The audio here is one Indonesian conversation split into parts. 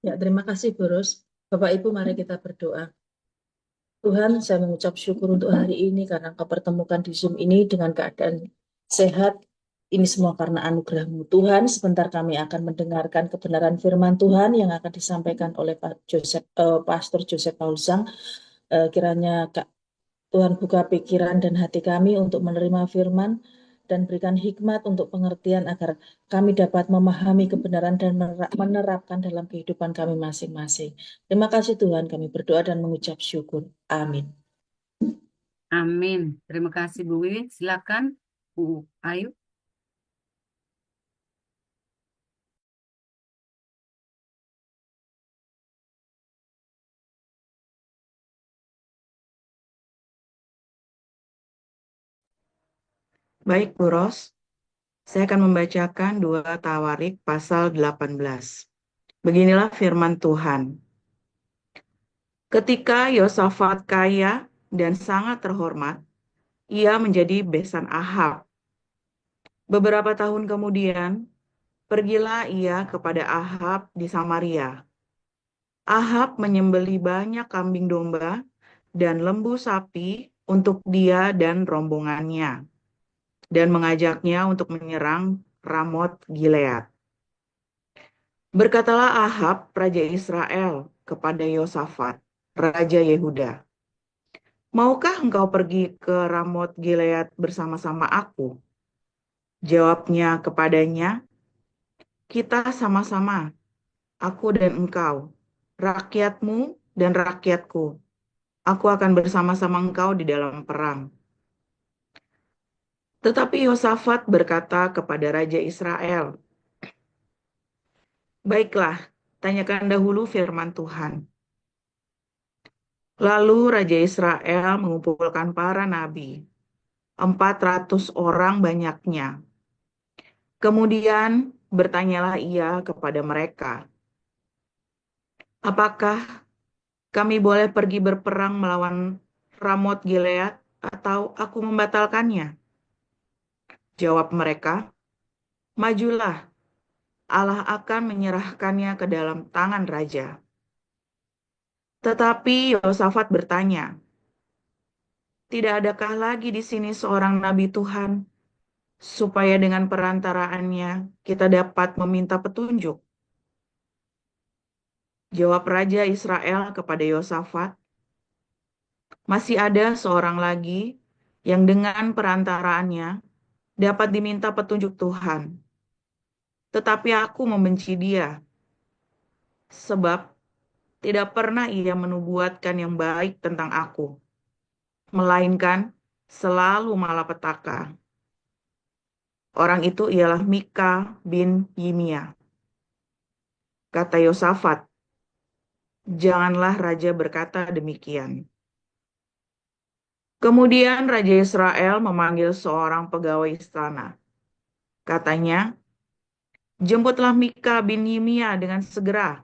Ya, terima kasih, Boros. Bapak Ibu, mari kita berdoa. Tuhan, saya mengucap syukur untuk hari ini karena Engkau pertemukan di Zoom ini dengan keadaan sehat. Ini semua karena anugerah-Mu. Tuhan, sebentar kami akan mendengarkan kebenaran firman Tuhan yang akan disampaikan oleh Pastor Joseph Paulsang. Kiranya Tuhan buka pikiran dan hati kami untuk menerima firman dan berikan hikmat untuk pengertian agar kami dapat memahami kebenaran dan menerapkan dalam kehidupan kami masing-masing. Terima kasih Tuhan, kami berdoa dan mengucap syukur. Amin. Amin. Terima kasih Bu Wiwin. Silakan Bu Ayu. Baik, Bu Ros. Saya akan membacakan 2 Tawarik pasal 18. Beginilah firman Tuhan. Ketika Yosafat kaya dan sangat terhormat, ia menjadi besan Ahab. Beberapa tahun kemudian, pergilah ia kepada Ahab di Samaria. Ahab menyembeli banyak kambing domba dan lembu sapi untuk dia dan rombongannya, dan mengajaknya untuk menyerang Ramot Gilead. Berkatalah Ahab, raja Israel, kepada Yosafat, raja Yehuda, "Maukah engkau pergi ke Ramot Gilead bersama-sama aku?" Jawabnya kepadanya, "Kita sama-sama, aku dan engkau, rakyatmu dan rakyatku. Aku akan bersama-sama engkau di dalam perang." Tetapi Yosafat berkata kepada raja Israel, "Baiklah, tanyakan dahulu firman Tuhan." Lalu raja Israel mengumpulkan para nabi, 400 orang banyaknya. Kemudian bertanyalah ia kepada mereka, "Apakah kami boleh pergi berperang melawan Ramot Gilead atau aku membatalkannya?" Jawab mereka, "Majulah, Allah akan menyerahkannya ke dalam tangan raja." Tetapi Yosafat bertanya, "Tidak adakah lagi di sini seorang nabi Tuhan, supaya dengan perantaraannya kita dapat meminta petunjuk?" Jawab raja Israel kepada Yosafat, "Masih ada seorang lagi yang dengan perantaraannya dapat diminta petunjuk Tuhan. Tetapi aku membenci dia, sebab tidak pernah ia menubuatkan yang baik tentang aku, melainkan selalu malapetaka. Orang itu ialah Mika bin Yimia." Kata Yosafat, "Janganlah raja berkata demikian." Kemudian raja Israel memanggil seorang pegawai istana. Katanya, "Jemputlah Mika bin Yimia dengan segera."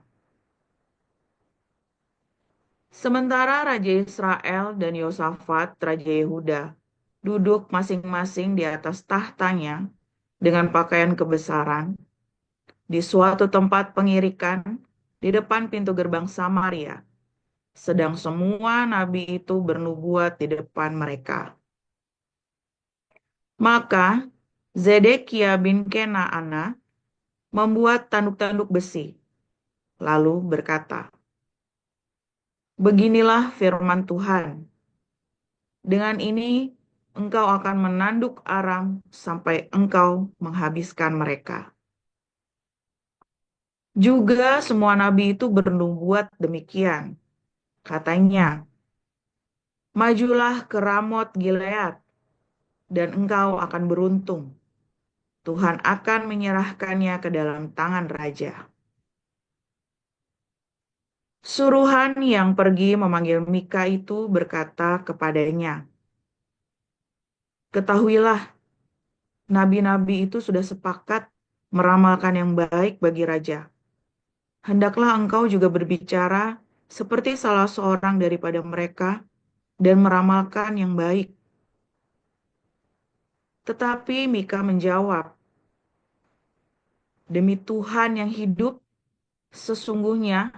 Sementara raja Israel dan Yosafat, raja Yehuda, duduk masing-masing di atas tahtanya dengan pakaian kebesaran di suatu tempat pengirikan di depan pintu gerbang Samaria, sedang semua nabi itu bernubuat di depan mereka. Maka Zedekia bin Kenaana membuat tanduk-tanduk besi, lalu berkata, "Beginilah firman Tuhan, dengan ini engkau akan menanduk Aram sampai engkau menghabiskan mereka." Juga semua nabi itu bernubuat demikian. Katanya, "Majulah ke Ramot Gilead, dan engkau akan beruntung. Tuhan akan menyerahkannya ke dalam tangan raja." Suruhan yang pergi memanggil Mika itu berkata kepadanya, "Ketahuilah, nabi-nabi itu sudah sepakat meramalkan yang baik bagi raja. Hendaklah engkau juga berbicara seperti salah seorang daripada mereka dan meramalkan yang baik." Tetapi Mika menjawab, "Demi Tuhan yang hidup, Sesungguhnya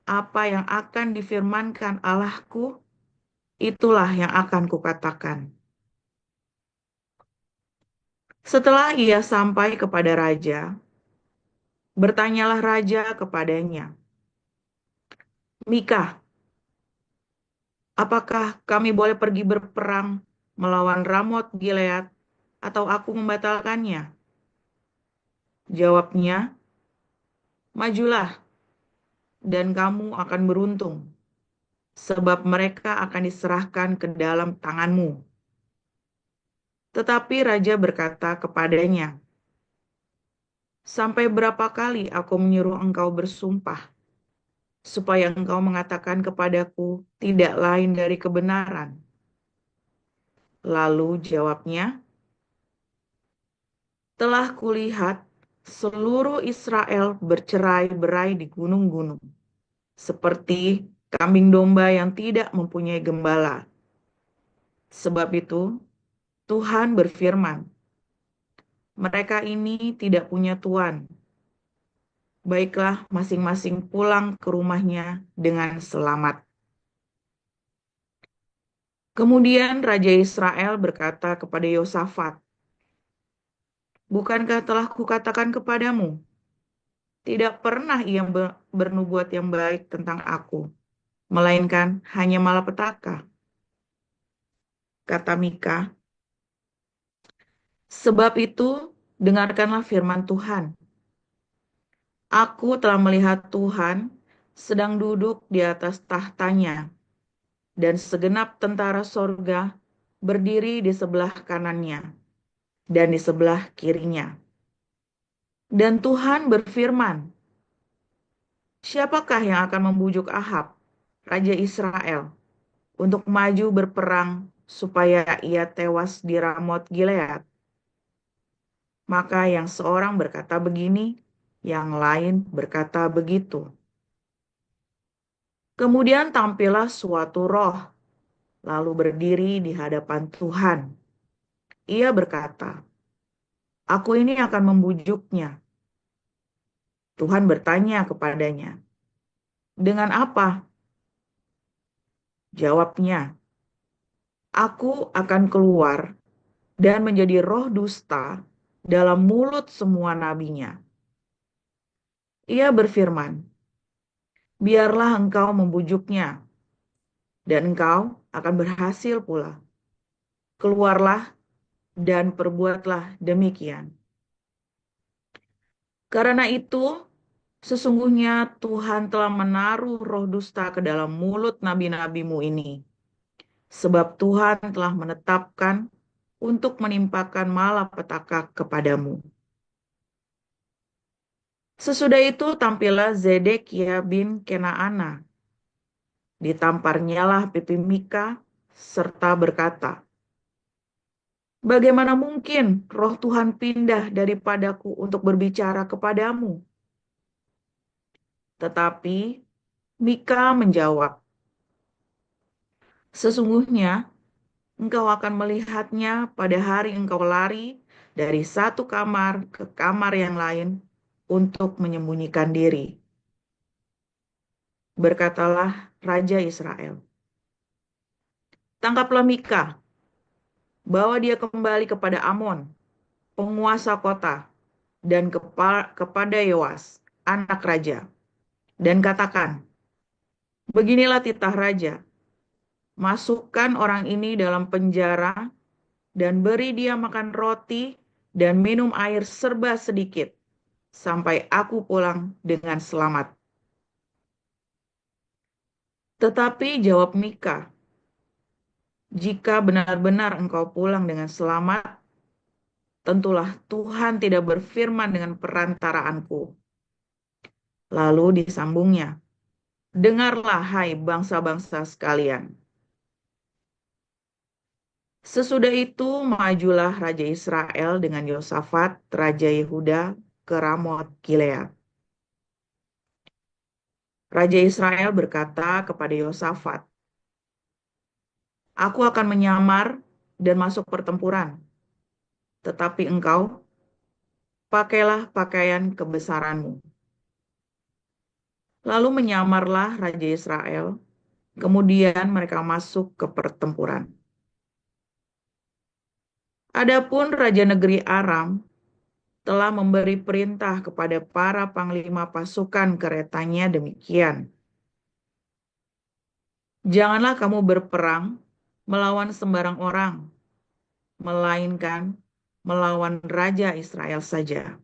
apa yang akan difirmankan Allahku, itulah yang akan kukatakan. Setelah ia sampai kepada raja, bertanyalah raja kepadanya, Mika, apakah kami boleh pergi berperang melawan Ramot Gilead atau aku membatalkannya? Jawabnya, majulah dan kamu akan beruntung, sebab mereka akan diserahkan ke dalam tanganmu. Tetapi raja berkata kepadanya, sampai berapa kali aku menyuruh engkau bersumpah, supaya engkau mengatakan kepadaku tidak lain dari kebenaran? Lalu jawabnya, telah kulihat seluruh Israel bercerai-berai di gunung-gunung, seperti kambing domba yang tidak mempunyai gembala. Sebab itu, Tuhan berfirman, mereka ini tidak punya tuan. Baiklah masing-masing pulang ke rumahnya dengan selamat. Kemudian Raja Israel berkata kepada Yosafat, bukankah telah kukatakan kepadamu, tidak pernah ia bernubuat yang baik tentang aku, melainkan hanya malapetaka. Kata Mika, sebab itu dengarkanlah firman Tuhan. Aku telah melihat Tuhan sedang duduk di atas tahtanya, dan segenap tentara sorga berdiri di sebelah kanannya dan di sebelah kirinya. Dan Tuhan berfirman, siapakah yang akan membujuk Ahab, Raja Israel, untuk maju berperang supaya ia tewas di Ramot Gilead? Maka yang seorang berkata begini, yang lain berkata begitu. Kemudian tampillah suatu roh, lalu berdiri di hadapan Tuhan. Ia berkata, aku ini akan membujuknya. Tuhan bertanya kepadanya, dengan apa? Jawabnya, aku akan keluar dan menjadi roh dusta dalam mulut semua nabinya. Ia berfirman, biarlah engkau membujuknya, dan engkau akan berhasil pula. Keluarlah dan perbuatlah demikian. Karena itu, sesungguhnya Tuhan telah menaruh roh dusta ke dalam mulut nabi-nabimu ini. Sebab Tuhan telah menetapkan untuk menimpakan malapetaka kepadamu. Sesudah itu tampillah Zedekia bin Kenaana. Ditamparnyalah pipi Mika serta berkata, bagaimana mungkin roh Tuhan pindah daripadaku untuk berbicara kepadamu? Tetapi Mika menjawab, sesungguhnya engkau akan melihatnya pada hari engkau lari dari satu kamar ke kamar yang lain untuk menyembunyikan diri. Berkatalah Raja Israel, tangkaplah Mika, bawa dia kembali kepada Amon, penguasa kota, dan kepada Yoas, anak raja, dan katakan, beginilah titah raja, masukkan orang ini dalam penjara dan beri dia makan roti dan minum air serba sedikit, sampai aku pulang dengan selamat. Tetapi jawab Mika, jika benar-benar engkau pulang dengan selamat, tentulah Tuhan tidak berfirman dengan perantaraanku. Lalu disambungnya, dengarlah hai bangsa-bangsa sekalian. Sesudah itu majulah Raja Israel dengan Yosafat, Raja Yehuda, ke Ramot Gilead. Raja Israel berkata kepada Yosafat, aku akan menyamar dan masuk pertempuran, tetapi engkau pakailah pakaian kebesaranmu. Lalu menyamarlah Raja Israel, kemudian mereka masuk ke pertempuran. Adapun Raja negeri Aram telah memberi perintah kepada para panglima pasukan keretanya demikian. Janganlah kamu berperang melawan sembarang orang, melainkan melawan Raja Israel saja.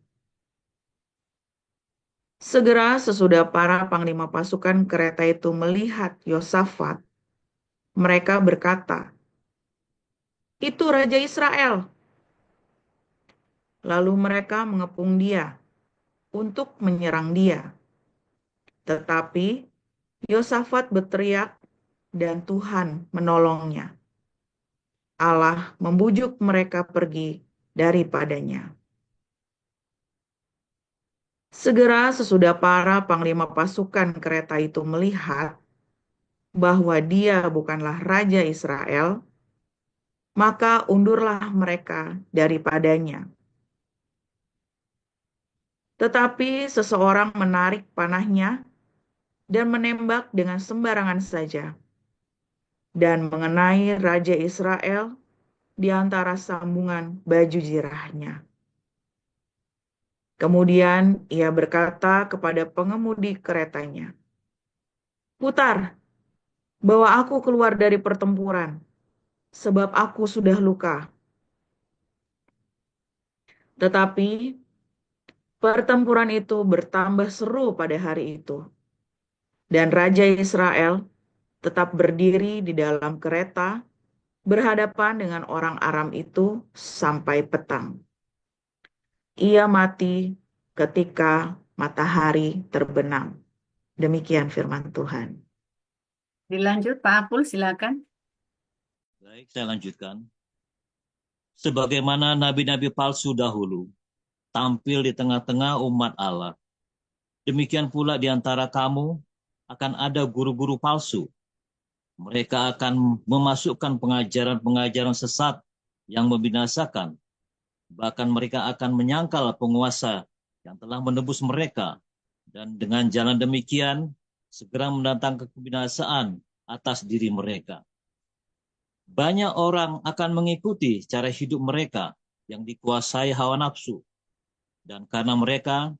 Segera sesudah para panglima pasukan kereta itu melihat Yosafat, mereka berkata, "Itu Raja Israel." Lalu mereka mengepung dia untuk menyerang dia. Tetapi Yosafat berteriak dan Tuhan menolongnya. Allah membujuk mereka pergi daripadanya. Segera sesudah para panglima pasukan kereta itu melihat bahwa dia bukanlah Raja Israel, maka undurlah mereka daripadanya. Tetapi seseorang menarik panahnya dan menembak dengan sembarangan saja, dan mengenai Raja Israel di antara sambungan baju zirahnya. Kemudian ia berkata kepada pengemudi keretanya, "Putar, bawa aku keluar dari pertempuran, sebab aku sudah luka." Tetapi pertempuran itu bertambah seru pada hari itu, dan Raja Israel tetap berdiri di dalam kereta berhadapan dengan orang Aram itu sampai petang. Ia mati ketika matahari terbenam. Demikian firman Tuhan. Dilanjut, Pak Apul, silakan. Baik, saya lanjutkan. Sebagaimana nabi-nabi palsu dahulu tampil di tengah-tengah umat Allah, demikian pula di antara kamu akan ada guru-guru palsu. Mereka akan memasukkan pengajaran-pengajaran sesat yang membinasakan. Bahkan mereka akan menyangkal penguasa yang telah menebus mereka. Dan dengan jalan demikian, segera mendatangkan kebinasaan atas diri mereka. Banyak orang akan mengikuti cara hidup mereka yang dikuasai hawa nafsu. Dan karena mereka,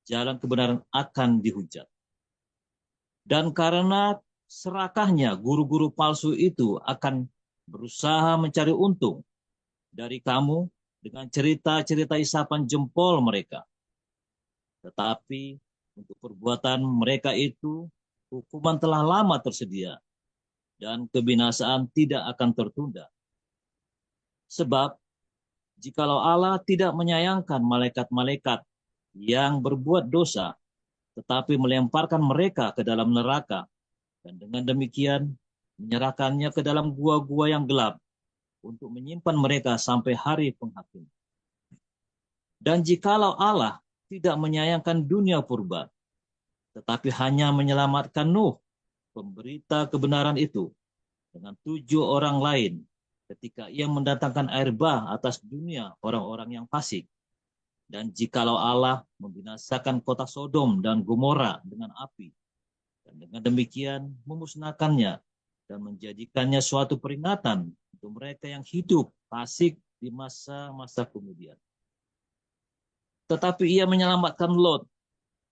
jalan kebenaran akan dihujat. Dan karena serakahnya guru-guru palsu itu akan berusaha mencari untung dari kamu dengan cerita-cerita isapan jempol mereka. Tetapi untuk perbuatan mereka itu, hukuman telah lama tersedia dan kebinasaan tidak akan tertunda. Sebab, jikalau Allah tidak menyayangkan malaikat-malaikat yang berbuat dosa, tetapi melemparkan mereka ke dalam neraka, dan dengan demikian menyerahkannya ke dalam gua-gua yang gelap untuk menyimpan mereka sampai hari penghakiman. Dan jikalau Allah tidak menyayangkan dunia purba, tetapi hanya menyelamatkan Nuh, pemberita kebenaran itu, dengan 7 orang lain, ketika ia mendatangkan air bah atas dunia orang-orang yang fasik. Dan jikalau Allah membinasakan kota Sodom dan Gomora dengan api, dan dengan demikian memusnahkannya dan menjadikannya suatu peringatan untuk mereka yang hidup fasik di masa-masa kemudian. Tetapi ia menyelamatkan Lot,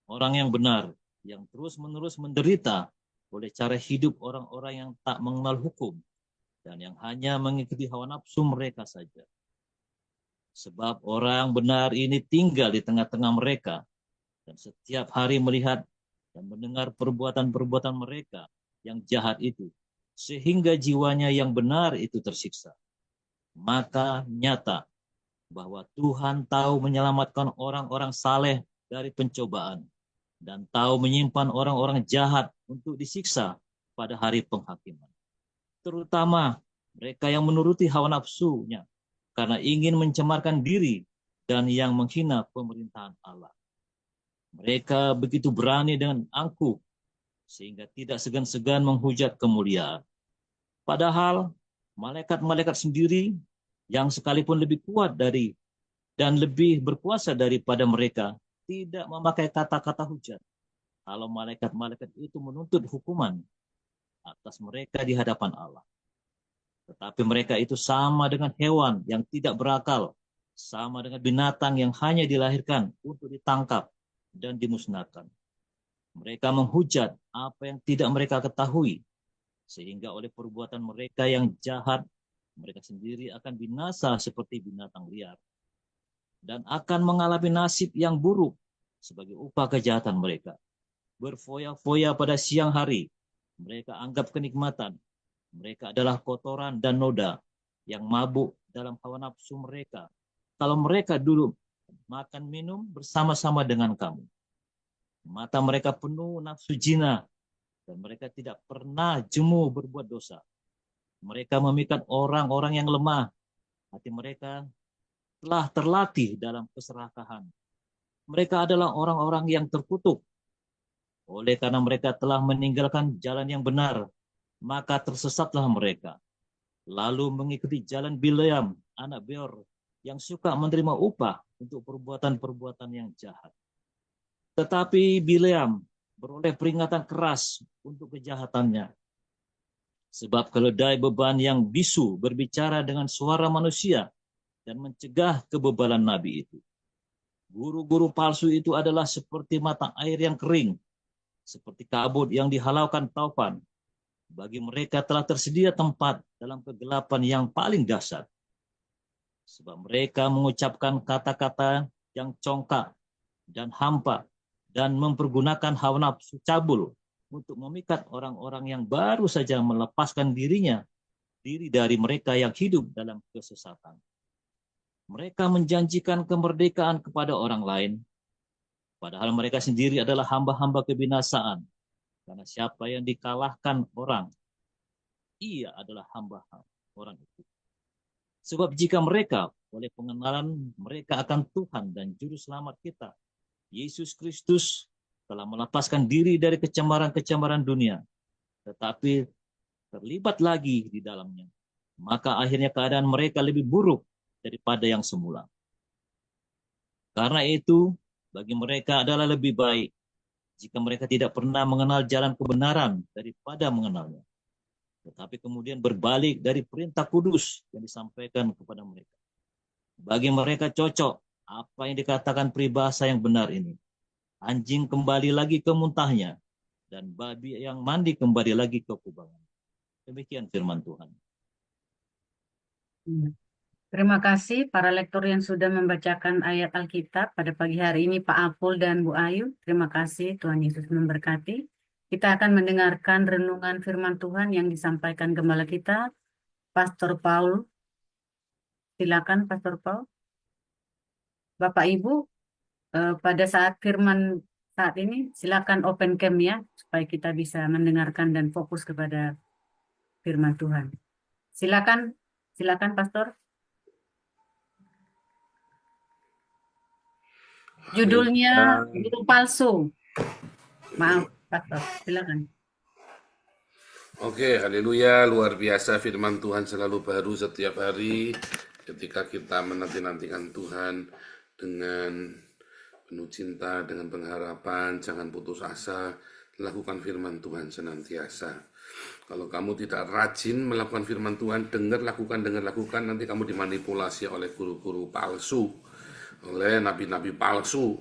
orang yang benar, yang terus-menerus menderita oleh cara hidup orang-orang yang tak mengenal hukum dan yang hanya mengikuti hawa nafsu mereka saja. Sebab orang benar ini tinggal di tengah-tengah mereka dan setiap hari melihat dan mendengar perbuatan-perbuatan mereka yang jahat itu, sehingga jiwanya yang benar itu tersiksa. Maka nyata bahwa Tuhan tahu menyelamatkan orang-orang saleh dari pencobaan dan tahu menyimpan orang-orang jahat untuk disiksa pada hari penghakiman. Terutama mereka yang menuruti hawa nafsunya karena ingin mencemarkan diri dan yang menghina pemerintahan Allah. Mereka begitu berani dengan angkuh sehingga tidak segan-segan menghujat kemuliaan. Padahal malaikat-malaikat sendiri yang sekalipun lebih kuat dari dan lebih berkuasa daripada mereka tidak memakai kata-kata hujat kalau malaikat-malaikat itu menuntut hukuman atas mereka di hadapan Allah. Tetapi mereka itu sama dengan hewan yang tidak berakal, sama dengan binatang yang hanya dilahirkan untuk ditangkap dan dimusnahkan. Mereka menghujat apa yang tidak mereka ketahui, sehingga oleh perbuatan mereka yang jahat, mereka sendiri akan binasa seperti binatang liar, dan akan mengalami nasib yang buruk sebagai upah kejahatan mereka. Berfoya-foya pada siang hari, mereka anggap kenikmatan. Mereka adalah kotoran dan noda yang mabuk dalam hawa nafsu mereka. Kalau mereka duduk makan minum bersama-sama dengan kamu. Mata mereka penuh nafsu zina, dan mereka tidak pernah jemu berbuat dosa. Mereka memikat orang-orang yang lemah. Hati mereka telah terlatih dalam keserakahan. Mereka adalah orang-orang yang terkutuk. Oleh karena mereka telah meninggalkan jalan yang benar, maka tersesatlah mereka. Lalu mengikuti jalan Bileam, anak Beor, yang suka menerima upah untuk perbuatan-perbuatan yang jahat. Tetapi Bileam beroleh peringatan keras untuk kejahatannya. Sebab keledai beban yang bisu berbicara dengan suara manusia dan mencegah kebebalan nabi itu. Guru-guru palsu itu adalah seperti mata air yang kering, seperti kabut yang dihalaukan taufan. Bagi mereka telah tersedia tempat dalam kegelapan yang paling dahsyat. Sebab mereka mengucapkan kata-kata yang congkak dan hampa dan mempergunakan hawa nafsu cabul untuk memikat orang-orang yang baru saja melepaskan diri dari mereka yang hidup dalam kesesatan. Mereka menjanjikan kemerdekaan kepada orang lain, padahal mereka sendiri adalah hamba-hamba kebinasaan. Karena siapa yang dikalahkan orang, ia adalah hamba orang itu. Sebab jika mereka oleh pengenalan mereka akan Tuhan dan Juru Selamat kita, Yesus Kristus, telah melepaskan diri dari kecemaran-kecemaran dunia, tetapi terlibat lagi di dalamnya, maka akhirnya keadaan mereka lebih buruk daripada yang semula. Karena itu, bagi mereka adalah lebih baik jika mereka tidak pernah mengenal jalan kebenaran daripada mengenalnya, tetapi kemudian berbalik dari perintah kudus yang disampaikan kepada mereka. Bagi mereka cocok apa yang dikatakan peribahasa yang benar ini. Anjing kembali lagi ke muntahnya, dan babi yang mandi kembali lagi ke kubangan. Demikian firman Tuhan. Terima kasih para lektor yang sudah membacakan ayat Alkitab pada pagi hari ini, Pak Apul dan Bu Ayu. Terima kasih, Tuhan Yesus memberkati. Kita akan mendengarkan renungan firman Tuhan yang disampaikan gembala kita, Pastor Paul. Silakan, Pastor Paul. Bapak Ibu, pada saat firman saat ini, silakan open cam ya, supaya kita bisa mendengarkan dan fokus kepada firman Tuhan. Silakan Pastor. Judulnya guru palsu. Maaf, Pastor. Silakan. Oke, haleluya, luar biasa firman Tuhan selalu baru setiap hari ketika kita menanti-nantikan Tuhan dengan penuh cinta, dengan pengharapan, jangan putus asa, lakukan firman Tuhan senantiasa. Kalau kamu tidak rajin melakukan firman Tuhan, dengar, lakukan, nanti kamu dimanipulasi oleh guru-guru palsu, oleh nabi-nabi palsu.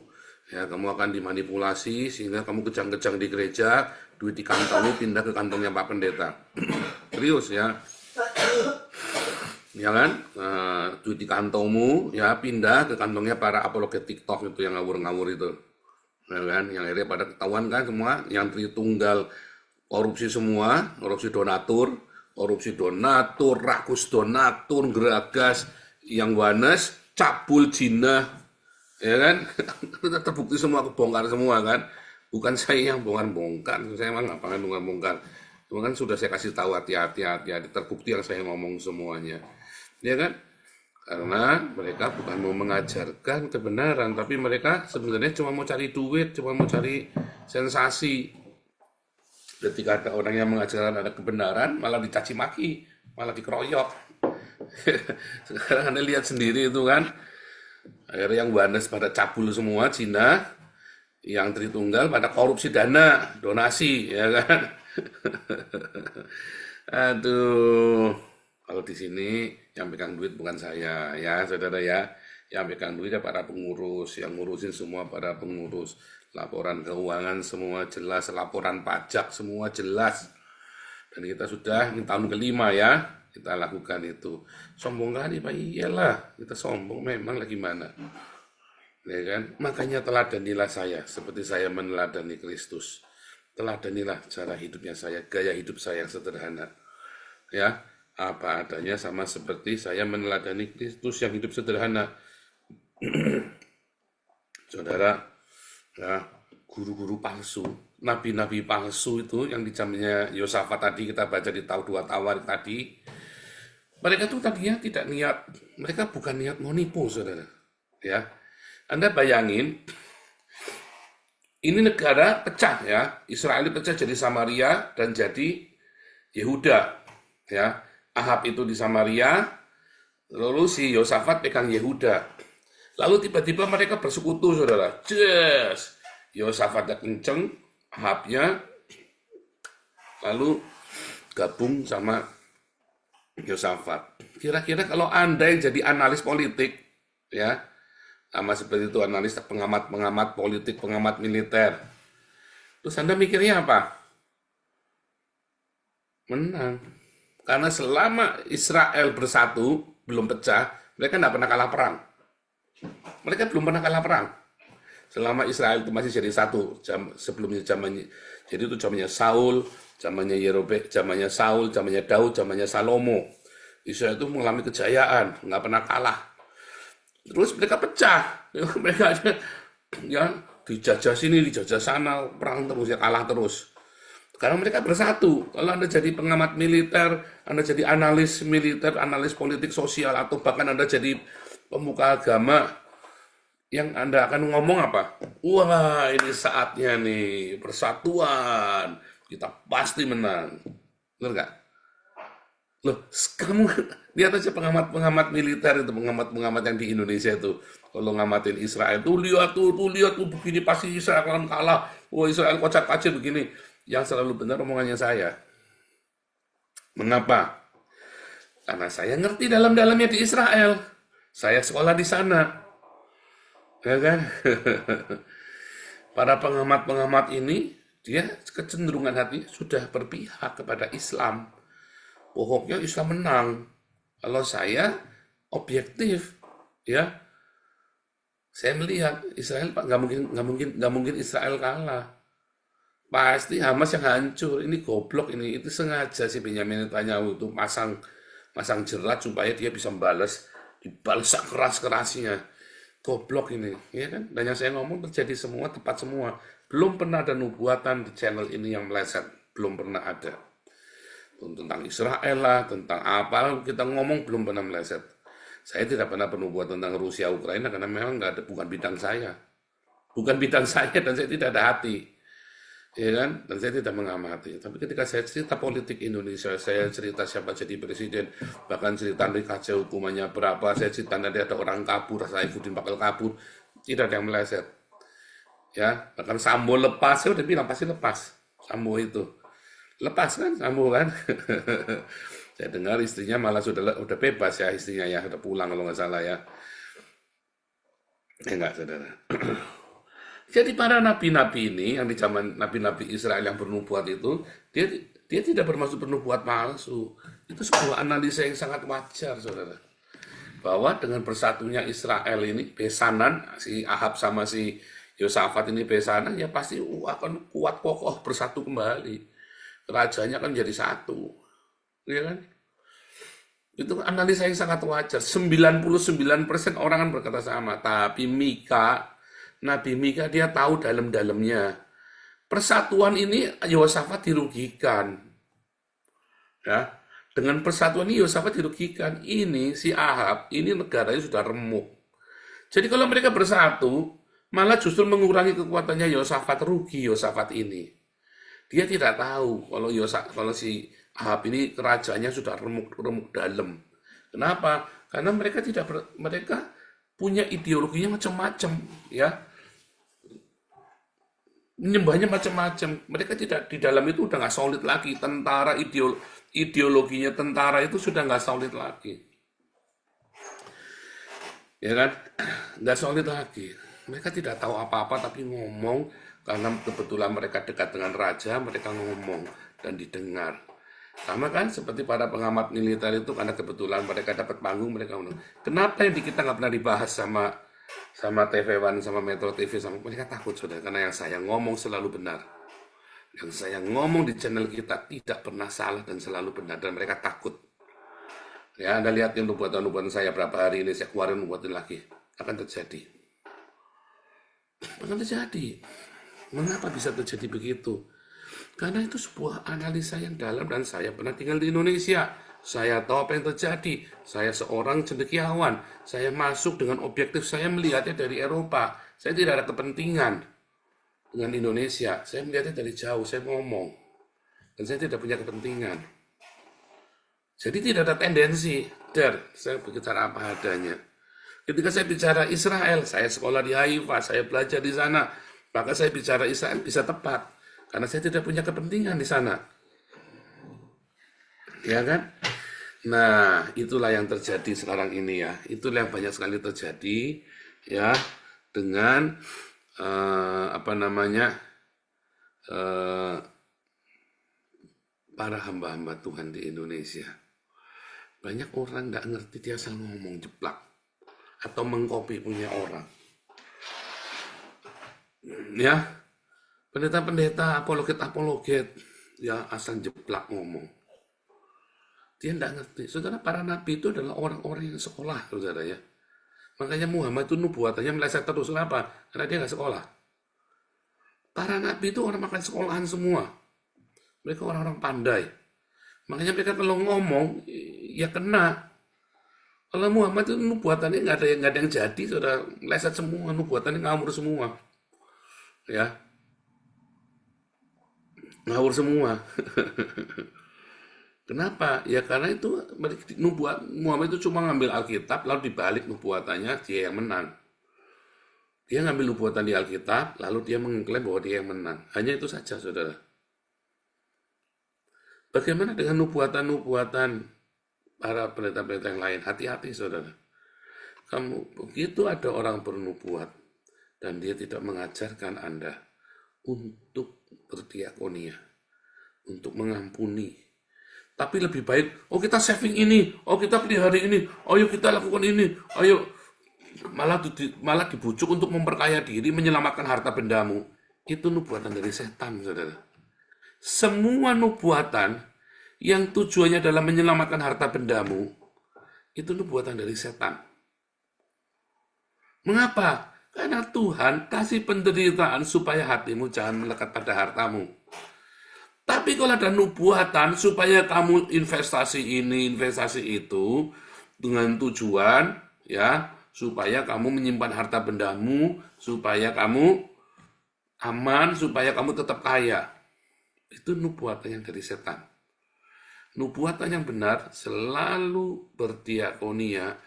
Ya, kamu akan dimanipulasi sehingga kamu kejang-kejang di gereja, duit di kantongnya pindah ke kantongnya Pak Pendeta. Serius ya. Ya kan? Duit di kantongmu ya pindah ke kantongnya para apologet TikTok itu yang ngawur-ngawur itu. Ya kan? Yang akhirnya pada ketahuan kan semua, yang Tritunggal korupsi semua, korupsi donatur, rakus donatur, geragas, yang wanes, cabul jinah, ya kan? Terbukti semua, kebongkar semua kan? Bukan saya yang bongkar, saya emang nggak pengen bongkar. Cuma kan sudah saya kasih tahu hati-hati, terbukti yang saya ngomong semuanya, ya kan? Karena mereka bukan mau mengajarkan kebenaran, tapi mereka sebenarnya cuma mau cari duit, cuma mau cari sensasi. Ketika ada orang yang mengajarkan ada kebenaran, malah dicaci maki, malah dikeroyok. Sekarang Anda lihat sendiri itu kan, akhirnya yang wanes pada cabul semua, Cina, Yang Tritunggal pada korupsi dana, donasi, ya kan? Aduh, kalau di sini yang pegang duit bukan saya, ya saudara ya. Yang pegang duitnya para pengurus, yang ngurusin semua para pengurus. Laporan keuangan semua jelas, laporan pajak semua jelas. Dan kita sudah ini tahun kelima ya, kita lakukan itu. Sombong kali Pak, iyalah, kita sombong memang lagi mana. Ya kan? Makanya teladanilah saya, seperti saya meneladani Kristus. Teladanilah cara hidupnya saya, gaya hidup saya yang sederhana. Ya, apa adanya sama seperti saya meneladani Kristus yang hidup sederhana. Saudara, ya, guru-guru palsu, nabi-nabi palsu itu yang di zamannya Yosafat tadi kita baca di tahun 2 Tawarik tadi, mereka tuh tadinya tidak niat, mereka bukan niat mau nipu, saudara. Ya, Anda bayangin, ini negara pecah ya, Israel pecah jadi Samaria dan jadi Yehuda. Ya, Ahab itu di Samaria, lalu si Yosafat pegang Yehuda. Lalu tiba-tiba mereka bersekutu, saudara. Yes, Yosafatnya kenceng, Ahabnya lalu gabung sama Yosafat. Kira-kira kalau Anda yang jadi analis politik, ya, sama seperti itu analis pengamat politik, pengamat militer, terus Anda mikirnya apa? Menang. Karena selama Israel bersatu, belum pecah, mereka tidak pernah kalah perang. Mereka belum pernah kalah perang. Selama Israel itu masih jadi satu, sebelumnya zamannya, jadi itu zamannya Saul, zamannya Yerobeam, zamannya Saul, zamannya Daud, zamannya Salomo. Israel itu mengalami kejayaan, nggak pernah kalah. Terus mereka pecah, mereka aja ya dijajah sini, dijajah sana, perang terus, ya kalah terus. Karena mereka bersatu. Kalau Anda jadi pengamat militer, Anda jadi analis militer, analis politik sosial, atau bahkan Anda jadi pemuka agama, yang Anda akan ngomong apa? Wah, ini saatnya nih, persatuan. Kita pasti menang. Benar nggak? Loh, kamu lihat aja pengamat-pengamat militer itu, pengamat-pengamat yang di Indonesia itu. Kalau ngamatin Israel, tuh lihat tuh, begini pasti Israel akan kalah. Wah, Israel kocak-kacir begini. Yang selalu benar omongannya saya. Mengapa? Karena saya ngerti dalam-dalamnya di Israel. Saya sekolah di sana. Ya kan? Para pengamat-pengamat ini, dia kecenderungan hati sudah berpihak kepada Islam. Pokoknya Islam menang. Kalau saya objektif, ya, saya melihat Israel nggak mungkin Israel kalah. Pasti Hamas yang hancur. Ini goblok ini. Itu sengaja si Benyamin Netanyahu itu masang jerat supaya dia bisa dibalas keras-kerasnya. Goblok ini, ya kan? Dan yang saya ngomong terjadi semua, tepat semua. Belum pernah ada nubuatan di channel ini yang meleset. Belum pernah ada. Tentang Israel lah, tentang apa kita ngomong belum pernah meleset. Saya tidak pernah bernubuat tentang Rusia, Ukraina, karena memang nggak ada, bukan bidang saya. Bukan bidang saya dan saya tidak ada hati. Ya kan? Dan saya tidak mengamati. Tapi ketika saya cerita politik Indonesia, saya cerita siapa jadi presiden, bahkan cerita Andri Kaca hukumannya berapa, saya cerita nanti ada orang kabur, Saifuddin bakal kabur, tidak ada yang meleset. Ya, bahkan Sambo lepas, saya udah bilang pasti lepas. Sambo itu lepas kan, Sambo kan. Saya dengar istrinya malah sudah bebas ya, istrinya ya, sudah pulang kalau nggak salah ya. Enggak, saudara. Jadi para nabi-nabi ini, yang di zaman nabi-nabi Israel yang bernubuat itu, dia tidak bermaksud bernubuat palsu. Itu sebuah analisa yang sangat wajar, saudara. Bahwa dengan bersatunya Israel ini, besanan, si Ahab sama si Yosafat ini besanan, ya pasti akan kuat kokoh bersatu kembali. Kerajaannya akan jadi satu. Ya kan? Itu analisa yang sangat wajar. 99% orang kan berkata sama. Tapi Nabi Mika dia tahu dalam-dalamnya. Persatuan ini Yosafat dirugikan. Ya, dengan persatuan ini Yosafat dirugikan. Ini si Ahab, ini negaranya sudah remuk. Jadi kalau mereka bersatu, malah justru mengurangi kekuatannya Yosafat, rugi Yosafat ini. Dia tidak tahu kalau si Ahab ini kerajaannya sudah remuk dalam. Kenapa? Karena mereka mereka punya ideologinya macam-macam, ya. Menyembahnya macam-macam. Mereka tidak di dalam itu udah nggak solid lagi. Tentara ideologinya tentara itu sudah nggak solid lagi, ya kan? Nggak solid lagi. Mereka tidak tahu apa-apa tapi ngomong karena kebetulan mereka dekat dengan raja, mereka ngomong dan didengar. Sama kan seperti para pengamat militer itu karena kebetulan mereka dapat panggung, mereka ngomong. Kenapa yang di kita nggak pernah dibahas sama TV One, sama Metro TV, sama mereka takut saudara, karena yang saya ngomong selalu benar. Yang saya ngomong di channel kita tidak pernah salah dan selalu benar, dan mereka takut. Ya, Anda lihatin nubuatan-nubuatan saya berapa hari ini, saya keluarin nubuatin lagi. Akan terjadi. Akan terjadi. Mengapa bisa terjadi begitu? Karena itu sebuah analisa yang dalam, dan saya pernah tinggal di Indonesia. Saya tahu apa yang terjadi. Saya seorang cendekiawan. Saya masuk dengan objektif, saya melihatnya dari Eropa. Saya tidak ada kepentingan dengan Indonesia. Saya melihatnya dari jauh, saya ngomong. Dan saya tidak punya kepentingan. Jadi tidak ada tendensi. Saya berbicara apa adanya. Ketika saya bicara Israel, saya sekolah di Haifa, saya belajar di sana. Maka saya bicara Israel bisa tepat. Karena saya tidak punya kepentingan di sana. Ya kan? Nah, itulah yang terjadi sekarang ini ya. Itulah yang banyak sekali terjadi ya dengan para hamba-hamba Tuhan di Indonesia. Banyak orang nggak ngerti, dia asal ngomong jeplak atau mengkopi punya orang. Ya, pendeta-pendeta, apologet-apologet, ya asal jeplak ngomong. Dia tidak ngerti. Saudara, para nabi itu adalah orang-orang yang sekolah, saudara ya. Makanya Muhammad itu nubuatannya meleset terus. Kenapa? Karena dia nggak sekolah. Para nabi itu orang makan sekolahan semua. Mereka orang-orang pandai. Makanya mereka kalau ngomong, ya kena. Kalau Muhammad itu nubuatannya nggak ada yang jadi, saudara. Meleset semua, nubuatannya ngawur semua. Ya. Ngawur semua. Kenapa? Ya karena itu Muhammad itu cuma ngambil Alkitab, lalu dibalik nubuatannya, dia yang menang. Dia ngambil nubuatan di Alkitab, lalu dia mengklaim bahwa dia yang menang. Hanya itu saja, saudara. Bagaimana dengan nubuatan-nubuatan para pendeta-pendeta yang lain? Hati-hati, saudara. Begitu ada orang bernubuat, dan dia tidak mengajarkan Anda untuk berdiakonia, untuk mengampuni. Tapi lebih baik, kita saving ini, kita pelihara ini, ayo kita lakukan ini, ayo. Malah dibujuk untuk memperkaya diri, menyelamatkan harta bendamu. Itu nubuatan dari setan, saudara. Semua nubuatan yang tujuannya adalah menyelamatkan harta bendamu, itu nubuatan dari setan. Mengapa? Karena Tuhan kasih penderitaan supaya hatimu jangan melekat pada hartamu. Tapi kalau ada nubuatan supaya kamu investasi ini, investasi itu, dengan tujuan ya supaya kamu menyimpan harta bendamu, supaya kamu aman, supaya kamu tetap kaya. Itu nubuatan yang dari setan. Nubuatan yang benar selalu berdiakonia.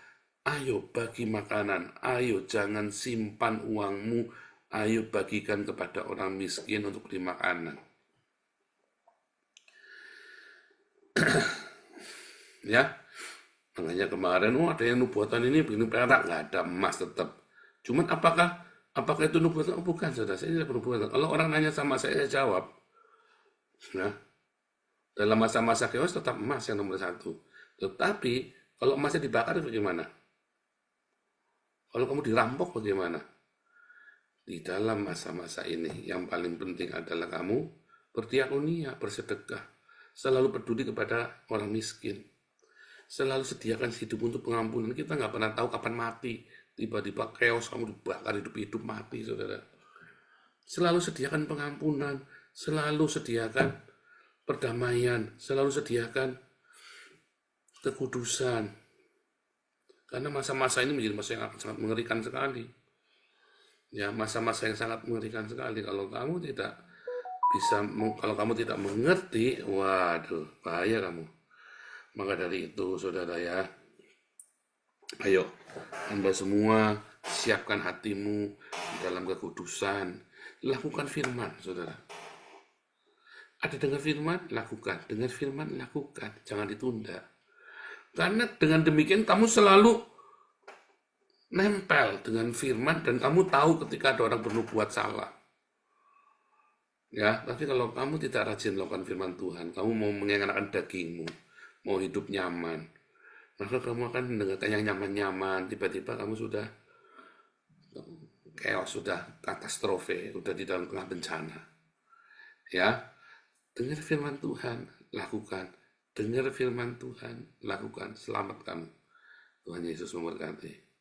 Ayo bagi makanan, ayo jangan simpan uangmu, ayo bagikan kepada orang miskin untuk beli makanan. Ya, makanya kemarin ada yang nubuatan ini begini perak, nggak ada emas tetap. Cuman apakah itu nubuatan? Oh, bukan, saudara, saya tidak bernubuatan. Kalau orang nanya sama saya jawab. Nah, dalam masa-masa chaos tetap emas yang nomor 1. Tetapi kalau emasnya dibakar bagaimana? Kalau kamu dirampok bagaimana? Di dalam masa-masa ini yang paling penting adalah kamu berdiakonia, bersedekah, selalu peduli kepada orang miskin, selalu sediakan hidup untuk pengampunan. Kita nggak pernah tahu kapan mati. Tiba-tiba chaos, kamu dibakar hidup-hidup mati, saudara. Selalu sediakan pengampunan, selalu sediakan perdamaian, selalu sediakan kekudusan. Karena masa-masa ini menjadi masa yang sangat mengerikan sekali. Ya, masa-masa yang sangat mengerikan sekali. Kalau kamu tidak mengerti, waduh, bahaya kamu. Maka dari itu, saudara ya, ayo, Anda semua siapkan hatimu dalam kekudusan. lakukan firman, saudara. Ada dengar firman, lakukan. Dengar firman, lakukan. Jangan ditunda. Karena dengan demikian kamu selalu nempel dengan firman dan kamu tahu ketika ada orang bernubuat salah. Ya, tapi kalau kamu tidak rajin melakukan firman Tuhan, kamu mau mengenakan dagingmu, mau hidup nyaman, maka kamu akan mendengarkan yang nyaman-nyaman, tiba-tiba kamu sudah chaos, sudah katastrofe, sudah di dalam tengah bencana. Ya, dengar firman Tuhan, lakukan. Dengar firman Tuhan, lakukan. Selamat kamu. Tuhan Yesus memberkati.